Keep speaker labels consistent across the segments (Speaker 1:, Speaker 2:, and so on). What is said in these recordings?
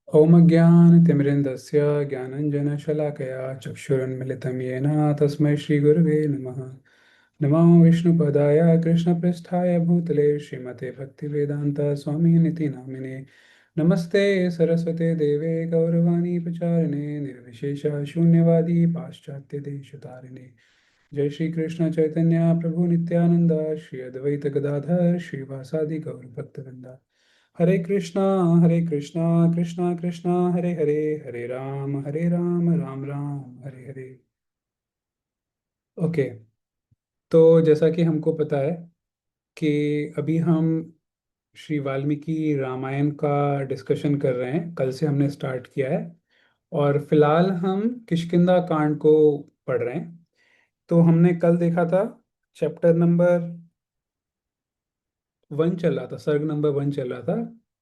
Speaker 1: ॐ अज्ञानतिमिरेन्दस्य ज्ञानञ्जनशलाकया चक्षुरुन्मिलितं येन तस्मै श्रीगुरवे नमः। नमो विष्णुपदाय कृष्णपृष्ठाय भूतले श्रीमते भक्तिवेदान्त स्वामिनिति नामिने। नमस्ते सरस्वते देवे गौरवाणी प्रचारिणे निर्विशेष शून्यवादी पाश्चात्य देशतारिणे। जय श्री कृष्ण चैतन्य प्रभु नित्यानंद श्री अद्वैत गदाधर श्रीवासादि गौर भक्तवृंदा। हरे कृष्णा कृष्णा कृष्णा हरे हरे, हरे राम राम राम हरे हरे। ओके, तो जैसा कि हमको पता है कि अभी हम श्री वाल्मीकि रामायण का डिस्कशन कर रहे हैं। कल से हमने स्टार्ट किया है और फिलहाल हम किष्किंधा कांड को पढ़ रहे हैं। तो हमने कल देखा था चैप्टर नंबर 1 चल रहा था, सर्ग नंबर 1 चल रहा था।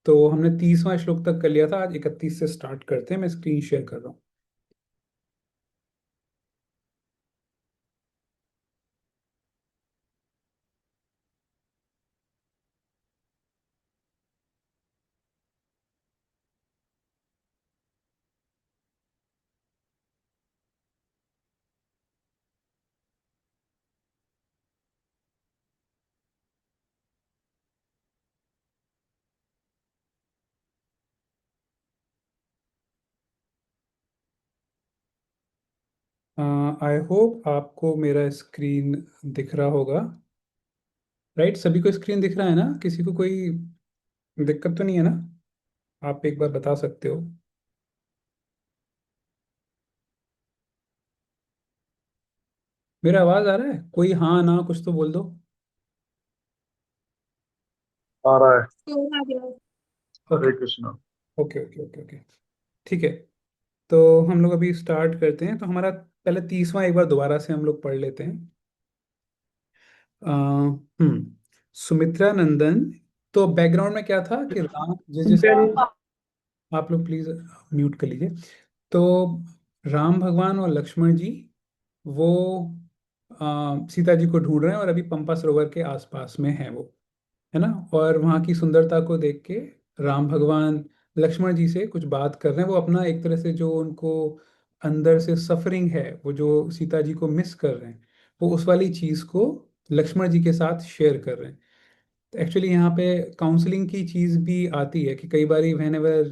Speaker 1: तो हमने 30वां श्लोक तक कर लिया था। आज 31 से स्टार्ट करते हैं। मैं स्क्रीन शेयर कर रहा हूँ। आई होप आपको मेरा स्क्रीन दिख रहा होगा। राइट, सभी को स्क्रीन दिख रहा है ना? किसी को कोई दिक्कत तो नहीं है ना? आप एक बार बता सकते हो। मेरा आवाज आ रहा है? कोई हाँ ना कुछ तो बोल दो।
Speaker 2: आ रहा है।
Speaker 1: Okay
Speaker 2: Hare Krishna.
Speaker 1: Okay okay okay okay. ठीक है, तो हम लोग अभी स्टार्ट करते हैं। तो हमारा पहले 30वां एक बार दोबारा से हम लोग पढ़ लेते हैं। सुमित्रा नंदन। तो बैकग्राउंड में क्या था कि राम, जिस जिस आप लोग प्लीज म्यूट कर लीजिए। तो राम भगवान और लक्ष्मण जी वो सीता जी को ढूंढ रहे हैं और अभी पंपा सरोवर के आसपास में है वो, है ना? और वहाँ की सुंदरता को देख के राम भगवान लक्ष्मण जी से कुछ बात कर रहे हैं। वो अपना एक तरह से जो उनको अंदर से सफरिंग है, वो जो सीता जी को मिस कर रहे हैं, वो उस वाली चीज़ को लक्ष्मण जी के साथ शेयर कर रहे हैं। तो एक्चुअली यहाँ पे काउंसलिंग की चीज़ भी आती है कि कई बार whenever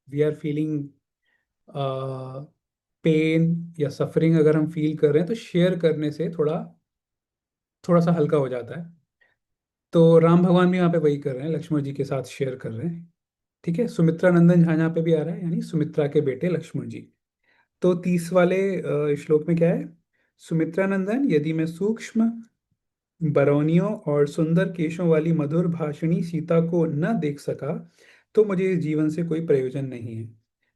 Speaker 1: we are feeling pain या सफरिंग, अगर हम फील कर रहे हैं तो शेयर करने से थोड़ा थोड़ा सा हल्का हो जाता है। तो राम भगवान भी यहाँ पे वही कर रहे हैं, लक्ष्मण जी के साथ शेयर कर रहे हैं। ठीक है, सुमित्रा नंदन जहाँ पे भी आ रहा है, यानी सुमित्रा के बेटे लक्ष्मण जी। तो 30 वाले श्लोक में क्या है? सुमित्रा नंदन, यदि मैं सूक्ष्म बरौनियों और सुंदर केशों वाली मधुर भाषिणी सीता को न देख सका तो मुझे इस जीवन से कोई प्रयोजन नहीं है।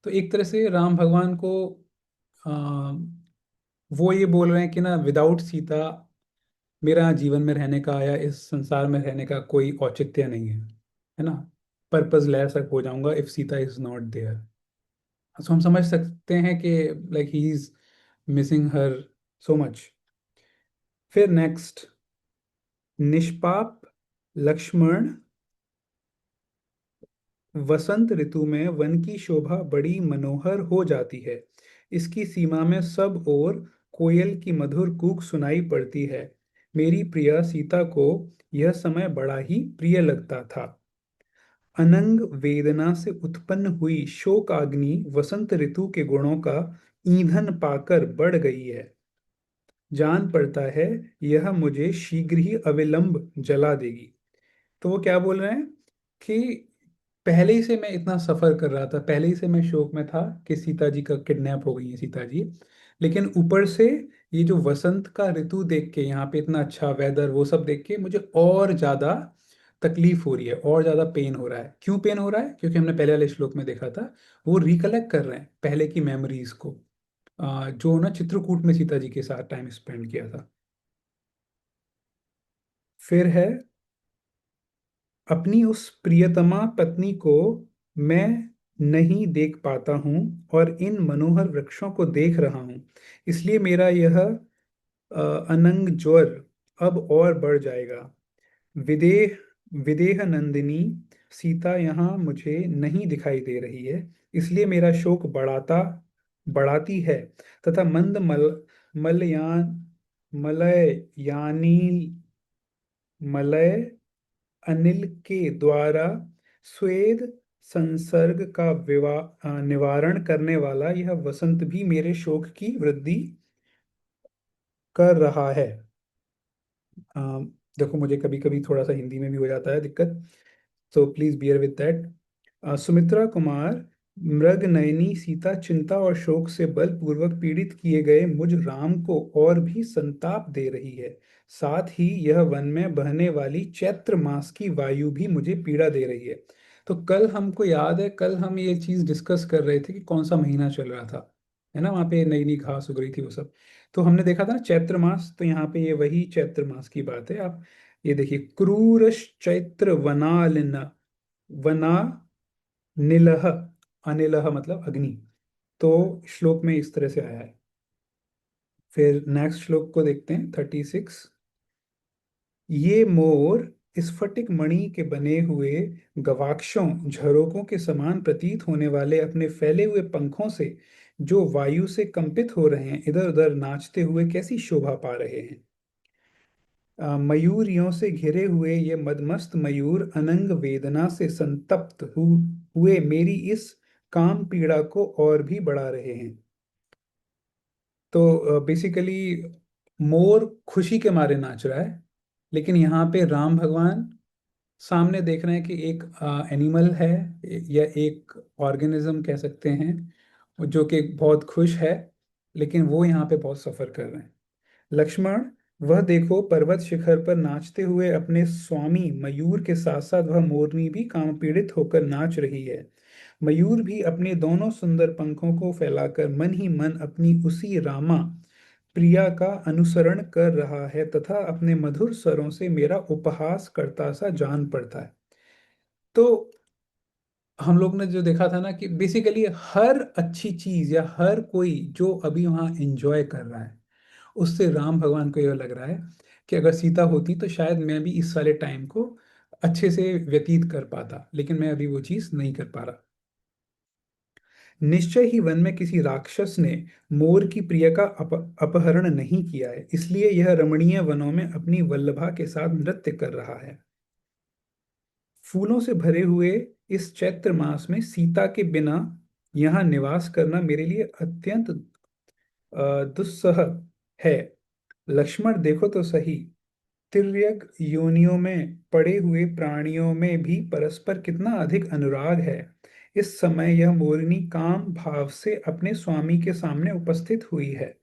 Speaker 1: तो एक तरह से राम भगवान को आ, वो ये बोल रहे हैं कि ना, विदाउट सीता मेरा जीवन में रहने का या इस संसार में रहने का कोई औचित्य नहीं है ना? पर्पजलेस हो जाऊंगा if Sita is not there. So हम समझ सकते हैं कि like he is missing her so much. फिर नेक्स्ट, निष्पाप लक्ष्मण, वसंत ऋतु में वन की शोभा बड़ी मनोहर हो जाती है। इसकी सीमा में सब ओर कोयल की मधुर कूक सुनाई पड़ती है। मेरी प्रिया सीता को यह समय बड़ा ही प्रिय लगता था। अनंग वेदना से उत्पन्न हुई शोकाग्नि वसंत ऋतु के गुणों का ईंधन पाकर बढ़ गई है। जान पड़ता है यह मुझे शीघ्र ही अविलंब जला देगी। तो वो क्या बोल रहे हैं कि पहले ही से मैं इतना सफर कर रहा था, पहले ही से मैं शोक में था कि सीता जी का किडनैप हो गई है सीता जी। लेकिन ऊपर से ये जो वसंत का ऋतु देख के, यहाँ पे इतना अच्छा वेदर, वो सब देख के मुझे और ज्यादा तकलीफ हो रही है, और ज्यादा पेन हो रहा है। क्यों पेन हो रहा है? क्योंकि हमने पहले वाले श्लोक में देखा था, वो रिकलेक्ट कर रहे हैं पहले की मेमोरीज को, जो ना चित्रकूट में सीता जी के साथ टाइम स्पेंड किया था। फिर है, अपनी उस प्रियतमा पत्नी को मैं नहीं देख पाता हूँ और इन मनोहर वृक्षों को देख रहा हूँ। इसलिए मेरा यह अनंग ज्वर अब और बढ़ जाएगा। विदेह विदेह नंदिनी सीता यहाँ मुझे नहीं दिखाई दे रही है, इसलिए मेरा शोक बढ़ाती है। तथा मंद मलयान मलयानी मलय अनिल के द्वारा स्वेद संसर्ग का निवारण करने वाला यह वसंत भी मेरे शोक की वृद्धि कर रहा है। अ, देखो, मुझे कभी कभी थोड़ा सा हिंदी में भी हो जाता है दिक्कत, so please bear with that. Sumitra Kumar, मृग नयनी सीता चिंता और शोक से बलपूर्वक पीड़ित किए गए मुझ राम को और भी संताप दे रही है। साथ ही यह वन में बहने वाली चैत्र मास की वायु भी मुझे पीड़ा दे रही है। तो कल हमको याद है, कल हम ये चीज डिस्कस कर रहे थे कि कौन सा महीना चल रहा था, है ना, वहां पे नई नई घास उग रही थी वो सब। तो हमने देखा था ना चैत्र मास, तो यहाँ पे ये वही चैत्र मास की बात है। आप ये देखिए, क्रूरश्चैत्र वनालिन वना निलह, अनिलह मतलब अग्नि। तो श्लोक में इस तरह से आया है। फिर नेक्स्ट श्लोक को देखते हैं, 36। ये मोर स्फटिक मणि के बने हुए गवाक्षों झरोकों के समान प्रतीत होने वाले अपने फैले हुए पंखों से जो वायु से कंपित हो रहे हैं, इधर उधर नाचते हुए कैसी शोभा पा रहे हैं। मयूरियों से घिरे हुए ये मदमस्त मयूर अनंग वेदना से संतप्त हुए मेरी इस काम पीड़ा को और भी बढ़ा रहे हैं। तो बेसिकली मोर खुशी के मारे नाच रहा है, लेकिन यहाँ पे राम भगवान सामने देख रहे हैं कि एक एनिमल है, या एक ऑर्गेनिज्म कह सकते हैं, जो कि बहुत खुश है, लेकिन वो यहाँ पे बहुत सफर कर रहे हैं। लक्ष्मण, वह देखो, पर्वत शिखर पर नाचते हुए अपने स्वामी मयूर के साथ साथ वह मोरनी भी काम पीड़ित होकर नाच रही है। मयूर भी अपने दोनों सुंदर पंखों को फैलाकर मन ही मन अपनी उसी रामा प्रिया का अनुसरण कर रहा है तथा अपने मधुर स्वरों से मेरा उपहास करता सा जान पड़ता है। तो हम लोग ने जो देखा था ना कि बेसिकली हर अच्छी चीज या हर कोई जो अभी वहां एंजॉय कर रहा है, उससे राम भगवान को यह लग रहा है कि अगर सीता होती तो शायद मैं भी इस सारे टाइम को अच्छे से व्यतीत कर पाता, लेकिन मैं अभी वो चीज नहीं कर पा रहा। निश्चय ही वन में किसी राक्षस ने मोर की प्रिय का अपहरण नहीं किया है, इसलिए यह रमणीय वनों में अपनी वल्लभा के साथ नृत्य कर रहा है। फूलों से भरे हुए इस चैत्र मास में सीता के बिना यहाँ निवास करना मेरे लिए अत्यंत दुस्सह है। लक्ष्मण, देखो तो सही, तिर्यक योनियों में पड़े हुए प्राणियों में भी परस्पर कितना अधिक अनुराग है। इस समय यह मोरनी काम भाव से अपने स्वामी के सामने उपस्थित हुई है।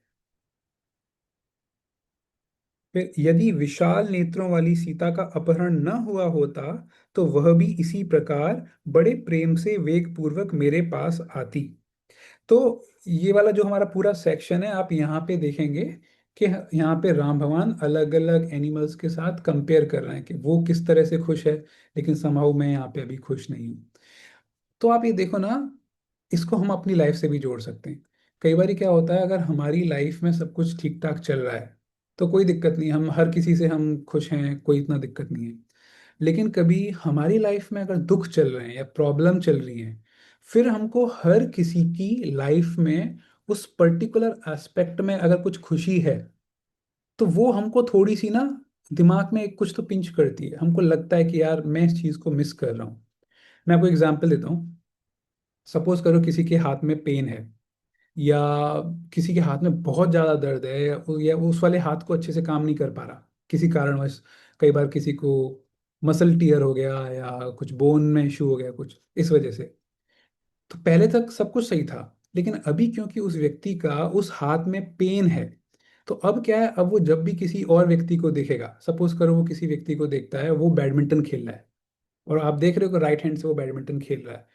Speaker 1: फिर यदि विशाल नेत्रों वाली सीता का अपहरण न हुआ होता, तो वह भी इसी प्रकार बड़े प्रेम से वेग पूर्वक मेरे पास आती। तो ये वाला जो हमारा पूरा सेक्शन है, आप यहाँ पे देखेंगे कि यहाँ पे राम भगवान अलग अलग एनिमल्स के साथ कंपेयर कर रहे हैं कि वो किस तरह से खुश है, लेकिन समहाउ मैं यहाँ पे अभी खुश नहीं हूँ। तो आप ये देखो ना, इसको हम अपनी लाइफ से भी जोड़ सकते हैं। कई बार क्या होता है, अगर हमारी लाइफ में सब कुछ ठीक ठाक चल रहा है तो कोई दिक्कत नहीं, हम हर किसी से हम खुश हैं, कोई इतना दिक्कत नहीं है। लेकिन कभी हमारी लाइफ में अगर दुख चल रहे हैं या प्रॉब्लम चल रही है, फिर हमको हर किसी की लाइफ में उस पर्टिकुलर एस्पेक्ट में अगर कुछ खुशी है, तो वो हमको थोड़ी सी ना दिमाग में कुछ तो पिंच करती है, हमको लगता है कि यार मैं इस चीज़ को मिस कर रहा हूँ। मैं आपको एग्जांपल देता हूँ। सपोज करो किसी के हाथ में पेन है, या किसी के हाथ में बहुत ज़्यादा दर्द है, या वो उस वाले हाथ को अच्छे से काम नहीं कर पा रहा किसी कारणवश। कई बार किसी को मसल टीयर हो गया, या कुछ बोन में इशू हो गया कुछ इस वजह से। तो पहले तक सब कुछ सही था, लेकिन अभी क्योंकि उस व्यक्ति का उस हाथ में पेन है, तो अब क्या है, अब वो जब भी किसी और व्यक्ति को देखेगा, सपोज करो वो किसी व्यक्ति को देखता है वो बैडमिंटन खेल रहा है, और आप देख रहे हो कि राइट हैंड से वो बैडमिंटन खेल रहा है,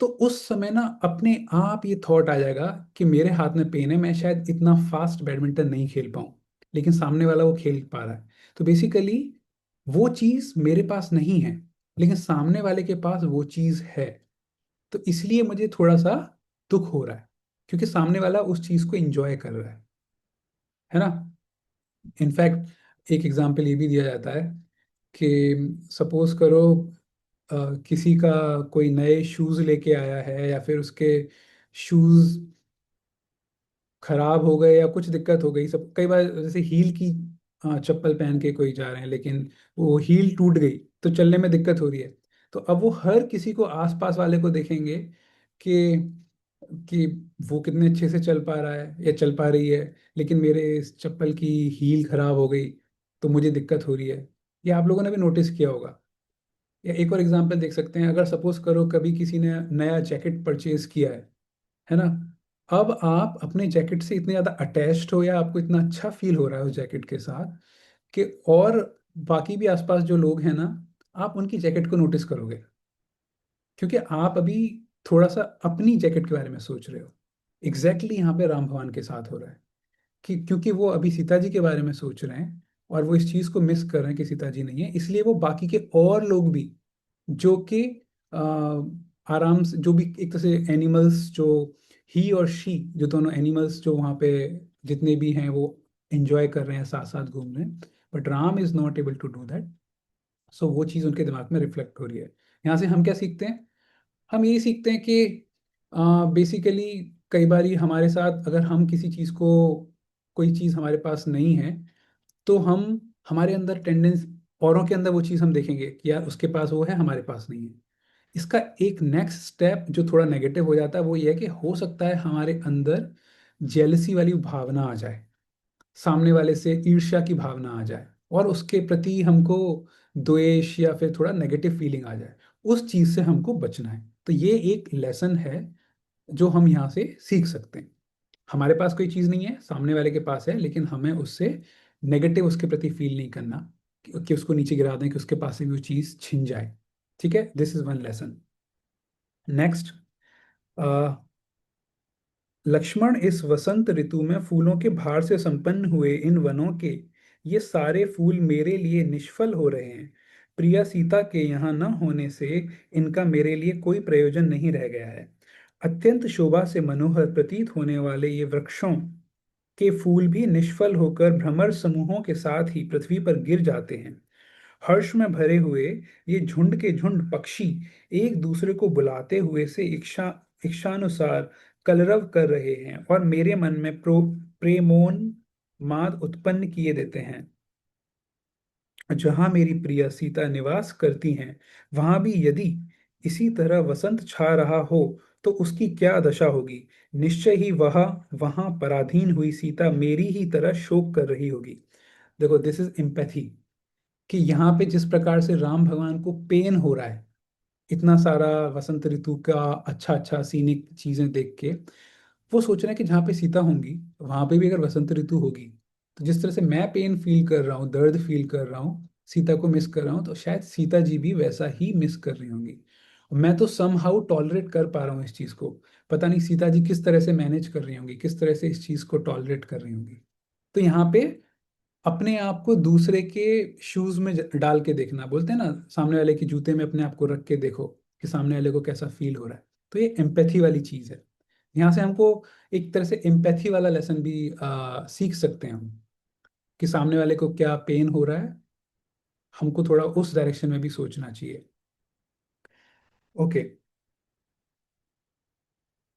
Speaker 1: तो उस समय ना अपने आप ये थॉट आ जाएगा कि मेरे हाथ में पेन है, मैं शायद इतना फास्ट बैडमिंटन नहीं खेल पाऊँ, लेकिन सामने वाला वो खेल पा रहा है। तो बेसिकली वो चीज़ मेरे पास नहीं है, लेकिन सामने वाले के पास वो चीज़ है। तो इसलिए मुझे थोड़ा सा दुख हो रहा है, क्योंकि सामने वाला उस चीज़ को एंजॉय कर रहा है ना। इनफैक्ट एक एग्जाम्पल ये भी दिया जाता है कि सपोज करो किसी का कोई नए शूज लेके आया है, या फिर उसके शूज खराब हो गए या कुछ दिक्कत हो गई। सब कई बार जैसे हील की चप्पल पहन के कोई जा रहे हैं, लेकिन वो हील टूट गई तो चलने में दिक्कत हो रही है। तो अब वो हर किसी को, आसपास वाले को देखेंगे कि वो कितने अच्छे से चल पा रहा है या चल पा रही है, लेकिन मेरे इस चप्पल की हील खराब हो गई तो मुझे दिक्कत हो रही है। ये आप लोगों ने भी नोटिस किया होगा। या एक और एग्जांपल देख सकते हैं, अगर सपोज करो कभी किसी ने नया जैकेट परचेज किया है ना। अब आप अपने जैकेट से इतने ज़्यादा अटैच्ड हो, या आपको इतना अच्छा फील हो रहा है उस जैकेट के साथ, कि और बाकी भी आसपास जो लोग हैं ना, आप उनकी जैकेट को नोटिस करोगे, क्योंकि आप अभी थोड़ा सा अपनी जैकेट के बारे में सोच रहे हो। एग्जैक्टली यहाँ पे राम भगवान के साथ हो रहा है कि क्योंकि वो अभी सीता जी के बारे में सोच रहे हैं, और वो इस चीज़ को मिस कर रहे हैं कि सीता जी नहीं है, इसलिए वो बाकी के और लोग भी, जो कि आ, आराम से, जो भी एक तरह से एनिमल्स, जो ही और शी, जो दोनों एनिमल्स जो वहाँ पे जितने भी हैं, वो एंजॉय कर रहे हैं, साथ साथ घूम रहे हैं, but Ram is not able to do that. So वो चीज़ उनके दिमाग में रिफ्लेक्ट हो रही है। यहाँ से हम क्या सीखते हैं? हम यही सीखते हैं कि बेसिकली कई बार हमारे साथ, अगर हम किसी चीज़ को, कोई चीज़ हमारे पास नहीं है, तो हम, हमारे अंदर टेंडेंस, औरों के अंदर वो चीज़ हम देखेंगे कि यार उसके पास वो है, हमारे पास नहीं है। इसका एक नेक्स्ट स्टेप जो थोड़ा नेगेटिव हो जाता है, वो ये है कि हो सकता है हमारे अंदर जेलसी वाली भावना आ जाए, सामने वाले से ईर्ष्या की भावना आ जाए, और उसके प्रति हमको द्वेष या फिर थोड़ा नेगेटिव फीलिंग आ जाए। उस चीज़ से हमको बचना है। तो ये एक लेसन है जो हम यहाँ से सीख सकते हैं। हमारे पास कोई चीज़ नहीं है, सामने वाले के पास है, लेकिन हमें उससे नेगेटिव उसके प्रति फील नहीं करना कि उसको नीचे गिरा दें, कि उसके पास से भी वो चीज़ छिन जाए। ठीक है, this is one lesson. Next, Lakshman, इस वसंत ऋतु में फूलों के भार से संपन्न हुए इन वनों के ये सारे फूल मेरे लिए निष्फल हो रहे हैं। प्रिया सीता के यहाँ न होने से इनका मेरे लिए कोई प्रयोजन नहीं रह गया है। अत्यंत शोभा से मनोहर प्रतीत होने वाले ये वृक्षों के फूल भी निष्फल होकर भ्रमर समूहों के साथ ही पृथ्वी पर गिर जाते हैं। हर्ष में भरे हुए ये झुंड के झुंड पक्षी एक दूसरे को बुलाते हुए से इच्छानुसार कलरव कर रहे हैं, और मेरे मन में प्रेमोन्माद उत्पन्न किए देते हैं। जहां मेरी प्रिय सीता निवास करती हैं, वहां भी यदि इसी तरह वसंत छा रहा हो, तो उसकी क्या दशा होगी। निश्चय ही वह वहां पराधीन हुई सीता मेरी ही तरह शोक कर रही होगी। देखो, दिस इज एम्पैथी, कि यहाँ पे जिस प्रकार से राम भगवान को पेन हो रहा है, इतना सारा वसंत ऋतु का अच्छा अच्छा सीनिक चीजें देख के, वो सोच रहे हैं कि जहाँ पे सीता होंगी, वहां पे भी अगर वसंत ऋतु होगी, तो जिस तरह से मैं पेन फील कर रहा हूँ, दर्द फील कर रहा हूँ, सीता को मिस कर रहा हूँ, तो शायद सीता जी भी वैसा ही मिस कर रही होंगी। मैं तो सम हाउ टॉलरेट कर पा रहा हूँ इस चीज को। पता नहीं सीता जी किस तरह से मैनेज कर रही होंगी, किस तरह से इस चीज को टॉलरेट कर रही होंगी। तो यहाँ पे अपने आप को दूसरे के शूज में डाल के देखना, बोलते हैं ना, सामने वाले के जूते में अपने आप को रख के देखो कि सामने वाले को कैसा फील हो रहा है। तो ये एम्पैथी वाली चीज है। यहाँ से हमको एक तरह से एम्पैथी वाला लेसन भी सीख सकते हैं हम, कि सामने वाले को क्या पेन हो रहा है, हमको थोड़ा उस डायरेक्शन में भी सोचना चाहिए। ओके।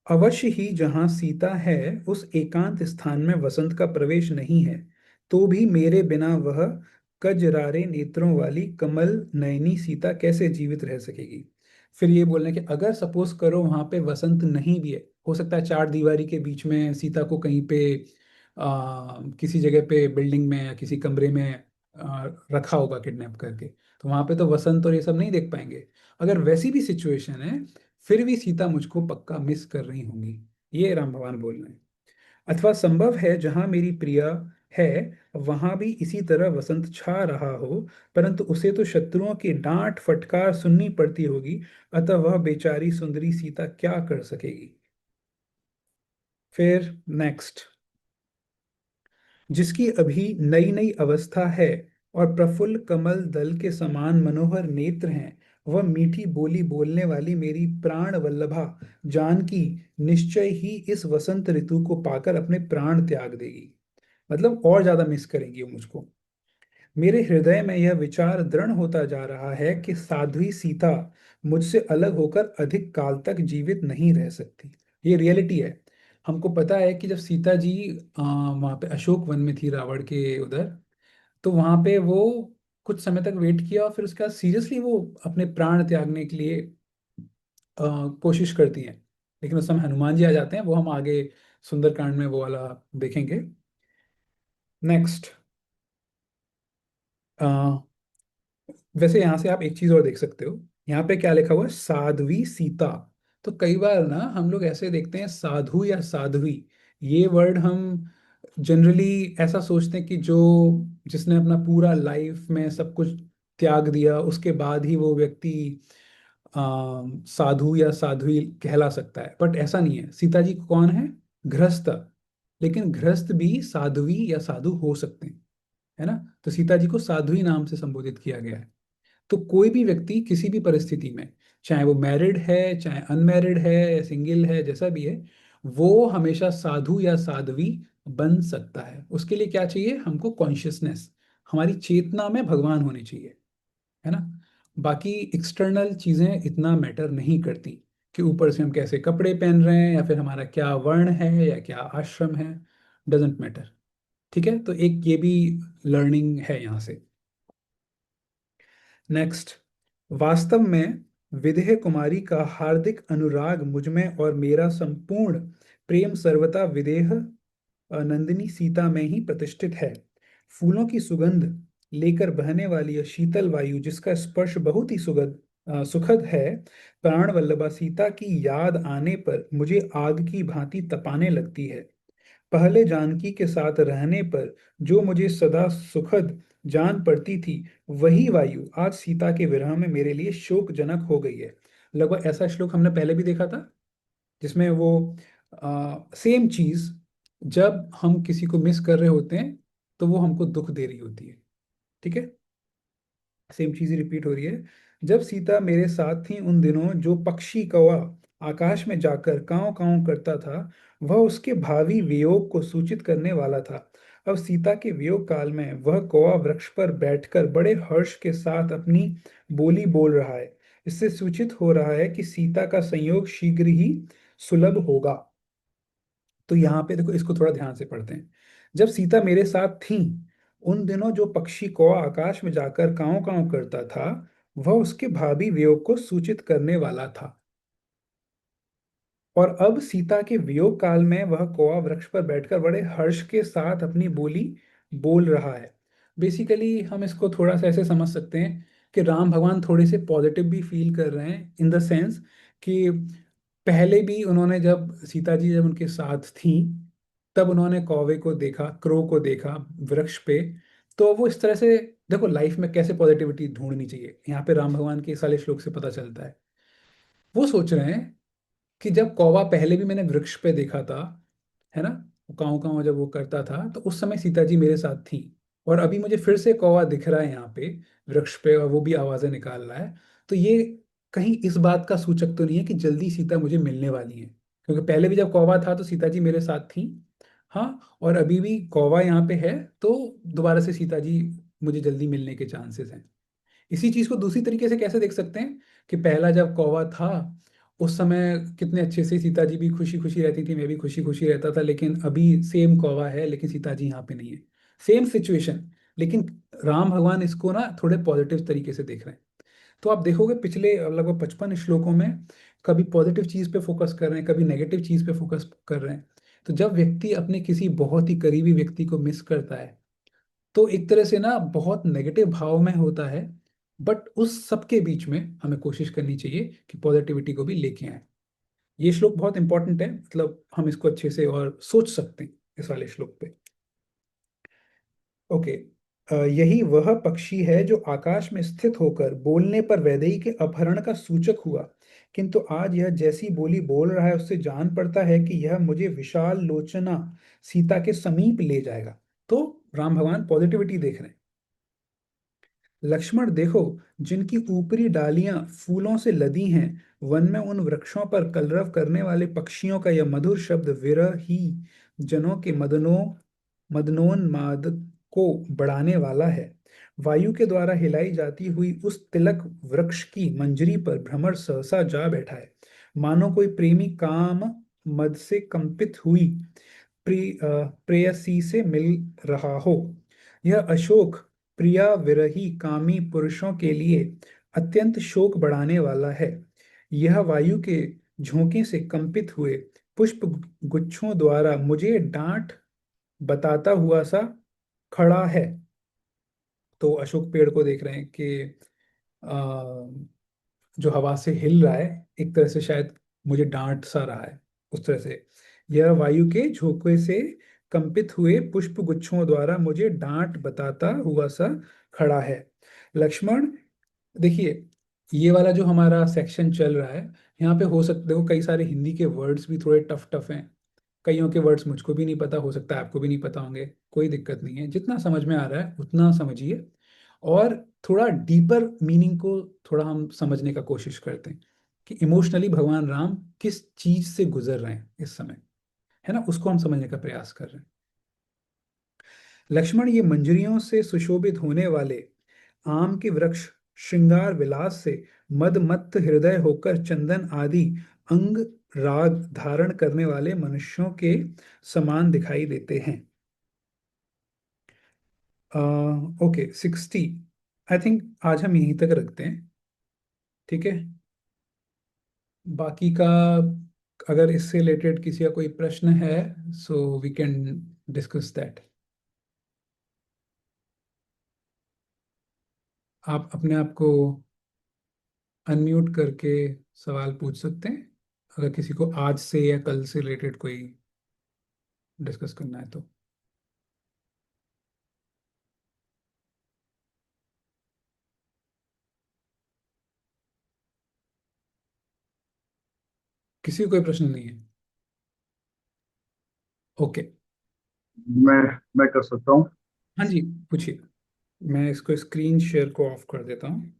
Speaker 1: अवश्य ही जहाँ सीता है, उस एकांत स्थान में वसंत का प्रवेश नहीं है, तो भी मेरे बिना वह कजरारे नेत्रों वाली कमल नयनी सीता कैसे जीवित रह सकेगी। फिर ये बोल रहे हैं कि अगर सपोज करो वहां पे वसंत नहीं भी है, हो सकता है चार दीवारी के बीच में सीता को कहीं पे किसी जगह पे बिल्डिंग में या किसी कमरे में रखा होगा किडनैप करके, तो वहां पे तो वसंत और ये सब नहीं देख पाएंगे। अगर वैसी भी सिचुएशन है, फिर भी सीता मुझको पक्का मिस कर रही होंगी। ये राम भगवान बोल रहे हैं। अथवा संभव है जहां मेरी प्रिया है, वहां भी इसी तरह वसंत छा रहा हो, परंतु उसे तो शत्रुओं की डांट फटकार सुननी पड़ती होगी। अतः वह बेचारी सुंदरी सीता क्या कर सकेगी। फिर नेक्स्ट, जिसकी अभी नई नई अवस्था है, और प्रफुल्ल कमल दल के समान मनोहर नेत्र हैं, वह मीठी बोली बोलने वाली मेरी प्राण वल्लभा जानकी निश्चय ही इस वसंत ऋतु को पाकर अपने प्राण त्याग देगी। मतलब और ज्यादा मिस करेंगी वो मुझको। मेरे हृदय में यह विचार दृढ़ होता जा रहा है कि साध्वी सीता मुझसे अलग होकर अधिक काल तक जीवित नहीं रह सकती। ये रियलिटी है। हमको पता है कि जब सीता जी वहां पे अशोक वन में थी रावण के उधर, तो वहां पे वो कुछ समय तक वेट किया और फिर उसके बाद सीरियसली वो अपने प्राण त्यागने के लिए कोशिश करती हैं। लेकिन उस समय हनुमान जी आ जाते हैं, वो हम आगे सुंदरकांड में वो वाला देखेंगे। नेक्स्ट, वैसे यहाँ से आप एक चीज और देख सकते हो। यहाँ पे क्या लिखा हुआ है? साध्वी सीता। तो कई बार ना हम लोग ऐसे देखते हैं साधु या साध्वी, ये वर्ड हम जनरली ऐसा सोचते हैं कि जो जिसने अपना पूरा लाइफ में सब कुछ त्याग दिया उसके बाद ही वो व्यक्ति साधु या साध्वी कहला सकता है। बट ऐसा नहीं है। सीता जी कौन है? गृहस्थ। लेकिन गृहस्थ भी साध्वी या साधु हो सकते हैं, है ना? तो सीता जी को साध्वी नाम से संबोधित किया गया है। तो कोई भी व्यक्ति किसी भी परिस्थिति में, चाहे वो मैरिड है चाहे अनमैरिड है, सिंगल है, जैसा भी है, वो हमेशा साधु या साध्वी बन सकता है। उसके लिए क्या चाहिए? हमको कॉन्शियसनेस, हमारी चेतना में भगवान होने चाहिए, है ना? बाकी एक्सटर्नल चीजें इतना मैटर नहीं करती कि ऊपर से हम कैसे कपड़े पहन रहे हैं या फिर हमारा क्या वर्ण है या क्या आश्रम है। Doesn't matter. ठीक है, तो एक ये भी लर्निंग है यहाँ से। नेक्स्ट, वास्तव में विदेह कुमारी का हार्दिक अनुराग मुझमें और मेरा संपूर्ण प्रेम सर्वथा विदेह नंदिनी सीता में ही प्रतिष्ठित है। फूलों की सुगंध लेकर बहने वाली यह शीतल वायु जिसका स्पर्श बहुत ही सुखद है, प्राण वल्लभा सीता की याद आने पर मुझे आग की भांति तपाने लगती है। पहले जानकी के साथ रहने पर जो मुझे सदा सुखद जान पड़ती थी, वही वायु आज सीता के विरह में मेरे लिए शोकजनक हो गई है। लगभग ऐसा श्लोक हमने पहले भी देखा था, जिसमें वो सेम चीज, जब हम किसी को मिस कर रहे होते हैं तो वो हमको दुख दे रही होती है। ठीक है, सेम चीज ही रिपीट हो रही है। जब सीता मेरे साथ थी उन दिनों जो पक्षी कौवा आकाश में जाकर कांव कांव करता था, वह उसके भावी वियोग को सूचित करने वाला था। अब सीता के वियोग काल में वह कौवा वृक्ष पर बैठकर बड़े हर्ष के साथ अपनी बोली बोल रहा है। इससे सूचित हो रहा है कि सीता का संयोग शीघ्र ही सुलभ होगा। तो यहाँ पे देखो, इसको थोड़ा ध्यान से पढ़ते हैं। जब सीता मेरे साथ थी उन दिनों जो पक्षी कौवा आकाश में जाकर कांव कांव करता था, वह उसके भावी वियोग को सूचित करने वाला था। और अब सीता के वियोग काल में वह कौवा वृक्ष पर बैठकर बड़े हर्ष के साथ अपनी बोली बोल रहा है। बेसिकली हम इसको थोड़ा सा ऐसे समझ सकते हैं कि राम भगवान थोड़े से पॉजिटिव भी फील कर रहे हैं, इन द सेंस कि पहले भी उन्होंने, जब सीता जी जब उनके साथ थी, तब उन्होंने कौवे को देखा, क्रो को देखा वृक्ष पे। तो वो इस तरह से, देखो लाइफ में कैसे पॉजिटिविटी ढूंढनी चाहिए, यहाँ पे राम भगवान के इस वाले श्लोक से पता चलता है। वो सोच रहे हैं कि जब कौवा पहले भी मैंने वृक्ष पे देखा था, है ना, काँव काँव जब वो करता था, तो उस समय सीता जी मेरे साथ थी। और अभी मुझे फिर से कौवा दिख रहा है यहाँ पे वृक्ष पे और वो भी आवाजें निकाल रहा है। तो ये कहीं इस बात का सूचक तो नहीं है कि जल्दी सीता मुझे मिलने वाली है? क्योंकि पहले भी जब कौवा था तो सीता जी मेरे साथ थी। हाँ, और अभी भी कौवा यहाँ पे है, तो दोबारा से सीता जी मुझे जल्दी मिलने के चांसेस हैं। इसी चीज को दूसरी तरीके से कैसे देख सकते हैं कि पहला जब कौवा था उस समय कितने अच्छे से सीता जी भी खुशी खुशी रहती थी, मैं भी खुशी खुशी रहता था, लेकिन अभी सेम कौवा है लेकिन सीता जी यहाँ पे नहीं है। सेम सिचुएशन, लेकिन राम भगवान इसको ना थोड़े पॉजिटिव तरीके से देख रहे हैं। तो आप देखोगे पिछले लगभग 55 श्लोकों में कभी पॉजिटिव चीज पे फोकस कर रहे हैं, कभी नेगेटिव चीज पे फोकस कर रहे हैं। तो जब व्यक्ति अपने किसी बहुत ही करीबी व्यक्ति को मिस करता है, तो एक तरह से ना बहुत नेगेटिव भाव में होता है। बट उस सब के बीच में हमें कोशिश करनी चाहिए कि पॉजिटिविटी को भी लेके आए। ये श्लोक बहुत इंपॉर्टेंट है, मतलब हम इसको अच्छे से और सोच सकते हैं इस वाले श्लोक पे। ओके, यही वह पक्षी है जो आकाश में स्थित होकर बोलने पर वैदेही के अपहरण का सूचक हुआ, किंतु आज यह जैसी बोली बोल रहा है उससे जान पड़ता है कि यह मुझे विशाल लोचना सीता के समीप ले जाएगा। तो राम भगवान पॉजिटिविटी देख रहे हैं। लक्ष्मण देखो, जिनकी ऊपरी डालियां फूलों से लदी हैं, वन में उन वृक्षों पर कलरव करने वाले पक्षियों का यह मधुर शब्द विरही जनों के मदनोन्माद को बढ़ाने वाला है। वायु के द्वारा हिलाई जाती हुई उस तिलक वृक्ष की मंजरी पर भ्रमर सहसा जा बैठा है, मानो कोई प्रेमी काम मद से कंपित हुई प्रेयसी से मिल रहा हो। यह अशोक प्रिया विरही कामी पुरुषों के लिए अत्यंत शोक बढ़ाने वाला है। यह वायु के झोंके से कंपित हुए पुष्प गुच्छों द्वारा मुझे डांट बताता हुआ सा खड़ा है। तो अशोक पेड़ को देख रहे हैं कि जो हवा से हिल रहा है, एक तरह से शायद मुझे डांट सा रहा है, उस तरह से। यह वायु के झोंके से कंपित हुए पुष्प गुच्छों द्वारा मुझे डांट बताता हुआ सा खड़ा है। लक्ष्मण, देखिए, ये वाला जो हमारा सेक्शन चल रहा है, यहाँ पे हो सकते हो कई सारे हिंदी के वर्ड्स भी थोड़े टफ टफ हैं। कईयों के वर्ड्स मुझको भी नहीं पता, हो सकता है आपको भी नहीं पता होंगे। कोई दिक्कत नहीं है, जितना समझ में आ रहा है उतना समझिए। और थोड़ा डीपर मीनिंग को थोड़ा हम समझने का कोशिश करते हैं कि इमोशनली भगवान राम किस चीज से गुजर रहे हैं इस समय, है ना, उसको हम समझने का प्रयास कर रहे हैं। लक्ष्मण, ये मंजरियों से सुशोभित होने वाले आम के वृक्ष श्रृंगार विलास से मदमत्त हृदय होकर चंदन आदि अंग राग धारण करने वाले मनुष्यों के समान दिखाई देते हैं। ओके, 60। आई थिंक आज हम यहीं तक रखते हैं, ठीक है। बाकी का, अगर इससे रिलेटेड किसी का कोई प्रश्न है, so we can discuss that. आप अपने आप को अनम्यूट करके सवाल पूछ सकते हैं, अगर किसी को आज से या कल से रिलेटेड कोई डिस्कस करना है तो। किसी को कोई प्रश्न नहीं है? ओके।
Speaker 2: मैं मैं कर सकता हूँ।
Speaker 1: हाँ जी, पूछिए। मैं इसको स्क्रीन शेयर को ऑफ कर देता हूँ।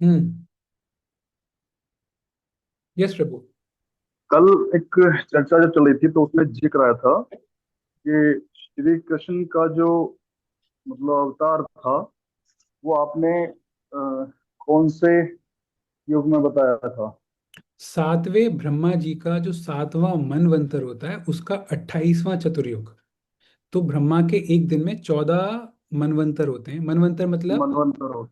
Speaker 1: हम्म। यस प्रभु।
Speaker 2: कल एक चर्चा जो चल रही थी तो उसमें जिक्र आया था कि श्री कृष्ण का जो मतलब अवतार था वो आपने कौन से युग में बताया था?
Speaker 1: सातवें ब्रह्मा जी का जो सातवां मनवंतर होता है, उसका 28वां चतुर्युग। तो ब्रह्मा के एक दिन में 14 मनवंतर होते हैं। मनवंतर मतलब,
Speaker 2: मनवंतर हो।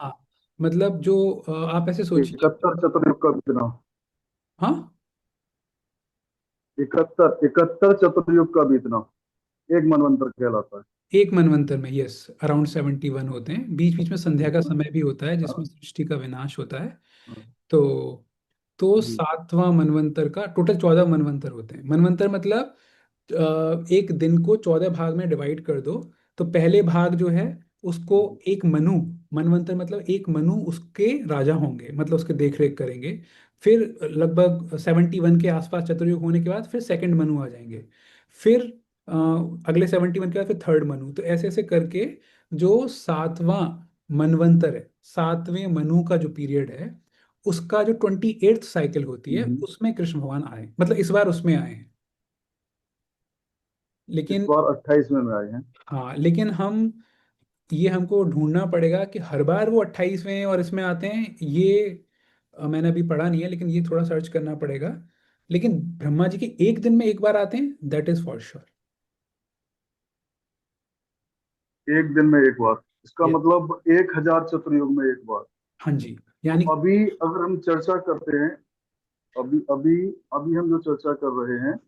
Speaker 1: हाँ, मतलब जो आप ऐसे सोचिए।
Speaker 2: 71 चतुर्युग का बीतना।
Speaker 1: हाँ,
Speaker 2: 71 चतुर्युग का बीतना एक मनवंतर कहलाता है।
Speaker 1: एक मनवंतर में, यस, अराउंड 71 होते हैं। बीच बीच में संध्या का
Speaker 2: हाँ,
Speaker 1: समय भी होता है जिसमें
Speaker 2: हाँ,
Speaker 1: सृष्टि का विनाश होता है।
Speaker 2: हाँ,
Speaker 1: तो
Speaker 2: जी।
Speaker 1: सातवां मनवंतर का टोटल 14 मनवंतर होते हैं। मनवंतर मतलब एक दिन को 14 भाग में डिवाइड कर दो। तो पहले भाग जो है उसको एक मनु, मनवंतर मतलब एक मनु उसके राजा होंगे, मतलब उसके देख रेख करेंगे। फिर लगभग 71 के आसपास चतुर्युग होने के बाद फिर सेकंड मनु आ जाएंगे। फिर अ, अगले 71 के बाद फिर थर्ड मनु। तो ऐसे ऐसे करके जो सातवां मनवंतर है, सातवें मनु का जो पीरियड है, उसका जो 28th साइकिल होती है,
Speaker 2: हम्म।
Speaker 1: उसमें कृष्ण भगवान आए, मतलब इस बार उसमें आए हैं।
Speaker 2: इस
Speaker 1: लेकिन,
Speaker 2: बार 28वें में आए हैं।
Speaker 1: हाँ, लेकिन हम, ये हमको ढूंढना पड़ेगा कि हर बार वो 28वें और इसमें आते हैं, ये मैंने अभी पढ़ा नहीं है, लेकिन ये थोड़ा सर्च करना पड़ेगा। लेकिन ब्रह्मा जी के एक दिन में एक बार आते हैं, दैट इज फॉर श्योर।
Speaker 2: एक दिन में एक बार, इसका
Speaker 1: ये,
Speaker 2: मतलब 1000 चतुर्युग में एक बार।
Speaker 1: हाँ जी,
Speaker 2: तो
Speaker 1: यानी,
Speaker 2: अभी अगर हम चर्चा करते हैं, अभी अभी अभी हम जो चर्चा कर रहे हैं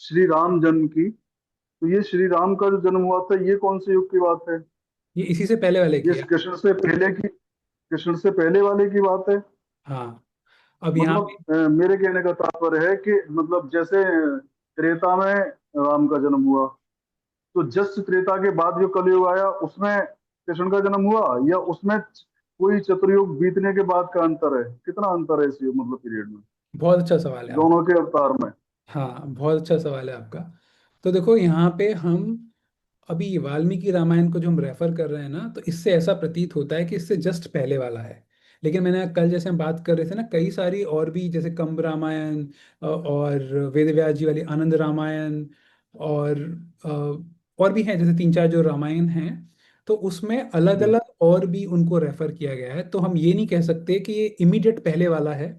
Speaker 2: श्री राम जन्म की, तो ये श्री राम का जो जन्म हुआ था ये कौन से युग की बात है?
Speaker 1: ये इसी से पहले वाले
Speaker 2: ये
Speaker 1: की है।
Speaker 2: कृष्ण से पहले की, कृष्ण से पहले वाले की बात है?
Speaker 1: हाँ, अब यहाँ पे,
Speaker 2: मतलब मेरे कहने का तात्पर्य है कि मतलब जैसे त्रेता में राम का जन्म हुआ, तो जस्ट त्रेता के बाद जो कलयुग आया उसमें कृष्ण का जन्म हुआ, या उसमें कोई चतुर्युग बीतने के बाद का अंतर है? कितना अंतर है इस मतलब पीरियड में,
Speaker 1: बहुत अच्छा सवाल है आपका।
Speaker 2: दोनों के अवतार में?
Speaker 1: हाँ, बहुत अच्छा सवाल है आपका। तो देखो, यहाँ पे हम अभी वाल्मीकि रामायण को जो हम रेफर कर रहे हैं ना, तो इससे ऐसा प्रतीत होता है कि इससे जस्ट पहले वाला है। लेकिन मैंने कल जैसे हम बात कर रहे थे ना, कई सारी और भी, जैसे कंब रामायण और वेद व्यास जी वाली आनंद रामायण, और और भी हैं जैसे तीन चार जो रामायण हैं, तो उसमें अलग
Speaker 2: जी
Speaker 1: अलग और भी उनको रेफर किया गया है। तो हम ये नहीं कह सकते कि ये इमीडिएट पहले वाला है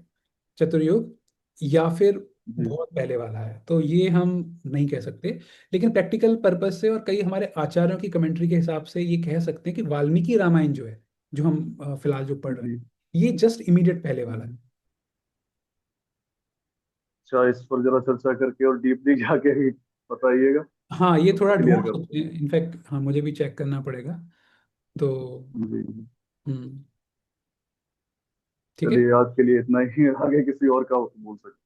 Speaker 1: चतुर्युग, या फिर
Speaker 2: जी
Speaker 1: बहुत पहले वाला है, तो ये हम नहीं कह सकते। लेकिन प्रैक्टिकल पर्पस से और कई हमारे आचार्यों की कमेंट्री के हिसाब से ये कह सकते हैं कि वाल्मीकि रामायण जो है, जो हम फिलहाल जो पढ़ रहे
Speaker 2: जी।
Speaker 1: हैं, ये जस्ट इमीडिएट पहले वाला है।
Speaker 2: हम्म। अच्छा, इस पर जरा चर्चा करके और डीपली जाके ही बताइएगा,
Speaker 1: हाँ, ये
Speaker 2: उसको
Speaker 1: थोड़ा
Speaker 2: क्लियर
Speaker 1: ढूंढ
Speaker 2: करते
Speaker 1: सकते
Speaker 2: हैं।
Speaker 1: हैं, इनफैक्ट हाँ मुझे भी चेक करना पड़ेगा। तो
Speaker 2: जी।
Speaker 1: हम्म, ठीक है।
Speaker 2: चलिए, आज के लिए इतना ही। आगे किसी और का बोल सकते हैं।